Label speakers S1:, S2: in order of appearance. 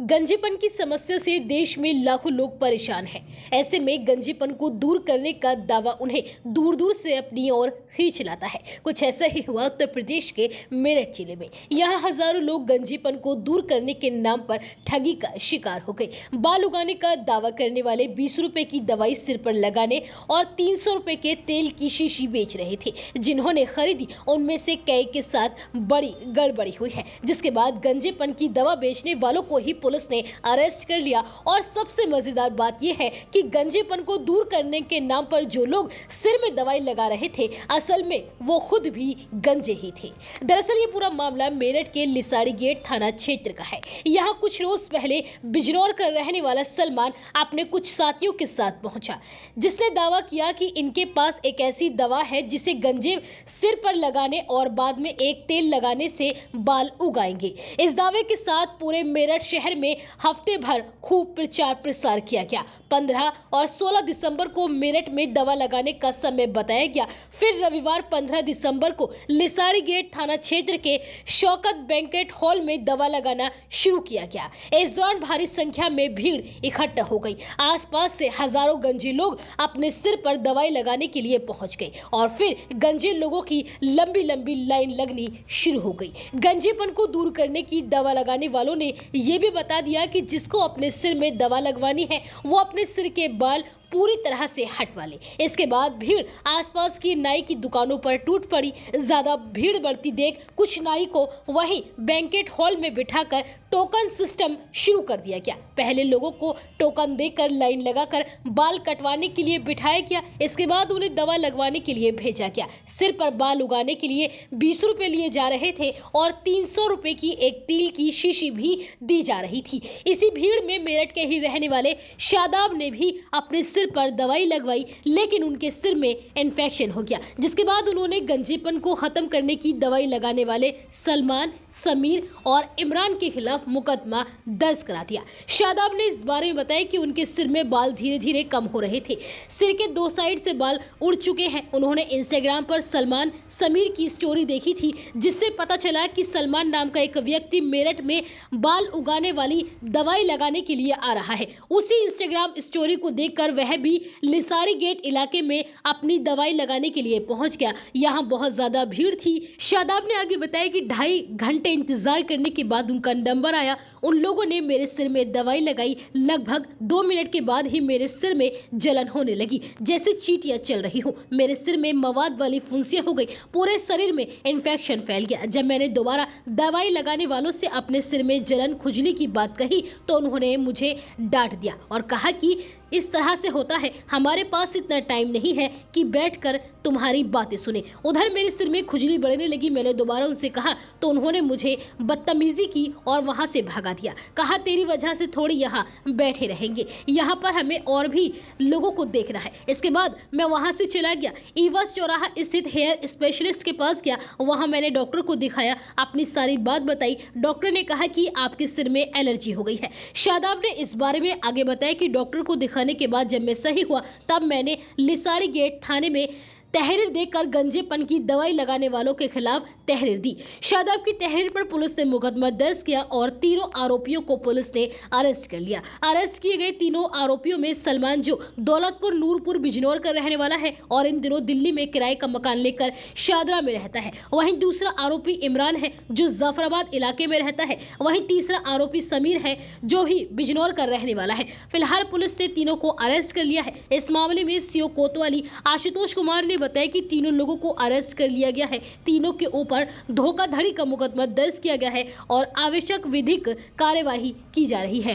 S1: गंजेपन की समस्या से देश में लाखों लोग परेशान हैं। ऐसे में गंजेपन को दूर करने का दावा उन्हें दूर दूर से अपनी ओर खींच लाता है। कुछ ऐसा ही हुआ उत्तर प्रदेश के मेरठ जिले में। यहाँ हजारों लोग गंजेपन को दूर करने के नाम पर ठगी का शिकार हो गए। बाल उगाने का दावा करने वाले 20 रुपए की दवाई सिर पर लगाने और 300 रुपए के तेल की शीशी बेच रहे थे। जिन्होंने खरीदी उनमें से कई के साथ बड़ी गड़बड़ी हुई है, जिसके बाद गंजेपन की दवा बेचने वालों को ही पुलिस ने अरेस्ट कर लिया। और सबसे मजेदार बात यह है कि गंजेपन को दूर करने के नाम पर जो लोग सिर में दवाई लगा रहे थे, असल में वो खुद भी गंजे ही थे। दरअसल ये पूरा मामला मेरठ के लिसाड़ी गेट थाना क्षेत्र का है। यहाँ कुछ रोज पहले बिजनौर का रहने वाला सलमान अपने कुछ साथियों के साथ पहुंचा, जिसने दावा किया कि इनके पास एक ऐसी दवा है जिसे गंजे सिर पर लगाने और बाद में एक तेल लगाने से बाल उगाएंगे। इस दावे के साथ पूरे मेरठ शहर में हफ्ते भर खूब प्रचार प्रसार किया गया। 15 और 16 दिसंबर को मेरठ में दवा लगाने का समय बताया गया। फिर रविवार 15 दिसंबर को लिसाड़ी गेट थाना क्षेत्र के शौकत बैंकेट हॉल में दवा लगाना शुरू किया गया। इस दौरान भारी संख्या में भीड़ इकट्ठा हो गई। आसपास से हजारों गंजे लोग अपने सिर पर दवाई लगाने के लिए पहुंच गए और फिर गंजे लोगों की लंबी लंबी लाइन लगनी शुरू हो गई। गंजेपन को दूर करने की दवा लगाने वालों ने यह भी बता दिया कि जिसको अपने सिर में दवा लगवानी है वो अपने सिर के बाल पूरी तरह से हटवा ले। इसके बाद भीड़ आसपास की नाई की दुकानों पर टूट पड़ी। ज्यादा भीड़ बढ़ती देख कुछ नाई को वहीं बैंकेट हॉल में बिठाकर टोकन सिस्टम शुरू कर दिया गया। पहले लोगों को टोकन देकर लाइन लगाकर बाल कटवाने के लिए बिठाया गया। इसके बाद उन्हें दवा लगवाने के लिए भेजा गया। सिर पर बाल उगाने के लिए 20 रुपए लिए जा रहे थे और 300 रुपए की एक तेल की शीशी भी दी जा रही थी। इसी भीड़ में मेरठ के ही रहने वाले शादाब ने भी अपने सिर पर दवाई लगवाई, लेकिन उनके सिर में इन्फेक्शन हो गया, जिसके बाद उन्होंने गंजेपन को खत्म करने की दवाई लगाने वाले सलमान, समीर और इमरान के खिलाफ मुकदमा दर्ज करा दिया। शादाब ने इस बारे में बताया कि उनके सिर में बाल धीरे धीरे कम हो रहे थे। सिर के 2 साइड से बाल उड़ चुके हैं। उन्होंने इंस्टाग्राम पर सलमान, समीर की स्टोरी देखी थी, जिससे पता चला कि सलमान नाम का एक व्यक्ति मेरठ में बाल उगाने वाली दवाई लगाने के लिए आ रहा है। उसी इंस्टाग्राम स्टोरी को देखकर वह भी लिसाड़ी गेट इलाके में अपनी दवाई लगाने के लिए पहुंच गया। यहाँ बहुत ज्यादा भीड़ थी। शादाब ने आगे बताया कि 2.5 घंटे इंतजार करने के बाद उनका नंबर आया। उन लोगों ने मेरे सिर में दवाई लगाई। लगभग 2 मिनट के बाद ही मेरे सिर में जलन होने लगी, जैसे चींटियां चल रही हूँ। मेरे सिर में मवाद वाली फुंसियां हो गई। पूरे शरीर में इन्फेक्शन फैल गया। जब मैंने दोबारा दवाई लगाने वालों से अपने सिर में जलन, खुजली की बात कही तो उन्होंने मुझे डांट दिया और कहा कि इस तरह से होता है, हमारे पास इतना टाइम नहीं है कि बैठकर तुम्हारी बातें सुने। उधर मेरे सिर में खुजली बढ़ने लगी। मैंने दोबारा उनसे कहा तो उन्होंने मुझे बदतमीजी की और वहां से भगा दिया। कहा तेरी वजह से थोड़ी यहाँ बैठे रहेंगे, यहाँ पर हमें और भी लोगों को देखना है। इसके बाद मैं वहां से चला गया। ईवास चौराहा स्थित हेयर स्पेशलिस्ट के पास गया। वहां मैंने डॉक्टर को दिखाया, अपनी सारी बात बताई। डॉक्टर ने कहा कि आपके सिर में एलर्जी हो गई है। शादाब ने इस बारे में आगे बताया कि डॉक्टर को दिखाने के बाद जब मैं सही हुआ तब मैंने लिसाड़ी गेट थाने में तहरीर देकर गंजेपन की दवाई लगाने वालों के खिलाफ तहरीर दी। शादाब की तहरीर पर पुलिस ने मुकदमा दर्ज किया और तीनों आरोपियों को पुलिस ने अरेस्ट कर लिया। अरेस्ट किए गए तीनों आरोपियों में सलमान, जो दौलतपुर नूरपुर बिजनौर का रहने वाला है और इन दिनों दिल्ली में किराए का मकान लेकर शादरा में रहता है। वहीं दूसरा आरोपी इमरान है, जो जाफराबाद इलाके में रहता है। वहीं तीसरा आरोपी समीर है, जो भी बिजनौर का रहने वाला है। फिलहाल पुलिस ने तीनों को अरेस्ट कर लिया है। इस मामले में सीओ कोतवाली आशुतोष कुमार ने बताया कि तीनों लोगों को अरेस्ट कर लिया गया है। तीनों के ऊपर धोखाधड़ी का मुकदमा दर्ज किया गया है और आवश्यक विधिक कार्यवाही की जा रही है।